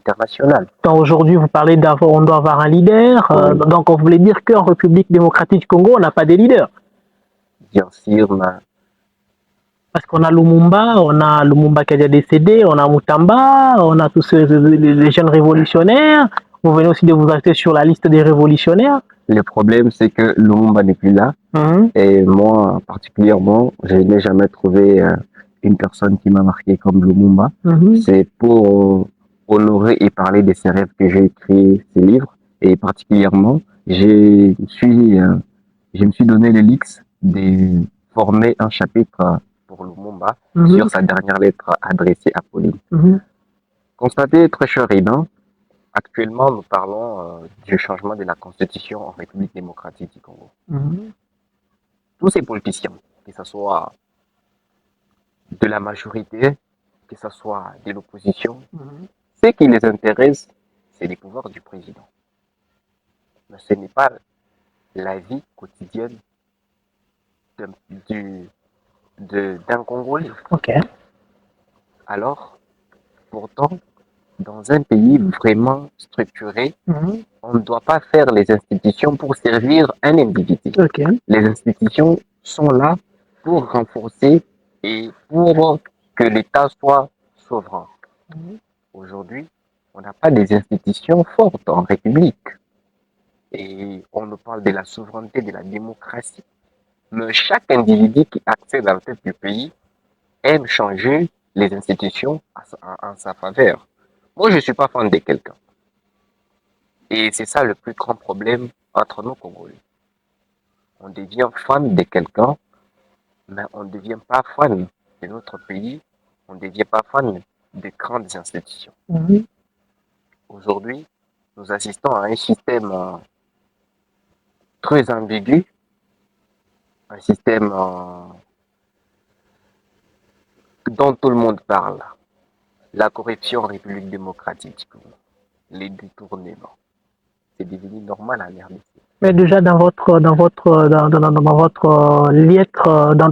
international. Donc aujourd'hui, vous parlez d'avoir, on doit avoir un leader. Oui. Donc on voulait dire qu'en République démocratique du Congo, on n'a pas de leader. Bien sûr, mais Parce qu'on a Lumumba qui a déjà décédé, on a Mutamba, on a tous les jeunes révolutionnaires. Vous venez aussi de vous ajouter sur la liste des révolutionnaires. le problème, c'est que Lumumba n'est plus là. Et moi, particulièrement, je n'ai jamais trouvé une personne qui m'a marqué comme Lumumba. C'est pour honorer et parler de ses rêves que j'ai écrit ces livres. Et particulièrement, je me suis donné le luxe de former un chapitre pour Lumumba sur sa dernière lettre adressée à Pauline. Constatez, très cher Aidan, actuellement, nous parlons du changement de la constitution en République démocratique du Congo. Tous ces politiciens, que ce soit de la majorité, que ce soit de l'opposition, ce qui les intéresse, c'est les pouvoirs du président. Mais ce n'est pas la vie quotidienne d'un Congolais. Alors, pourtant, dans un pays vraiment structuré, on ne doit pas faire les institutions pour servir un individu. Les institutions sont là pour renforcer et pour que l'État soit souverain. Aujourd'hui, on n'a pas des institutions fortes en République. Et on nous parle de la souveraineté, de la démocratie. Mais chaque individu qui accède à la tête du pays aime changer les institutions en sa faveur. Moi, je ne suis pas fan de quelqu'un. Et c'est ça le plus grand problème entre nous Congolais. On devient fan de quelqu'un, mais on ne devient pas fan de notre pays, on ne devient pas fan des grandes institutions. Aujourd'hui, nous assistons à un système très ambigu, un système dont tout le monde parle. La corruption en République démocratique, les détournements. C'est devenu normal à l'RDC. Mais déjà dans votre lettre, dans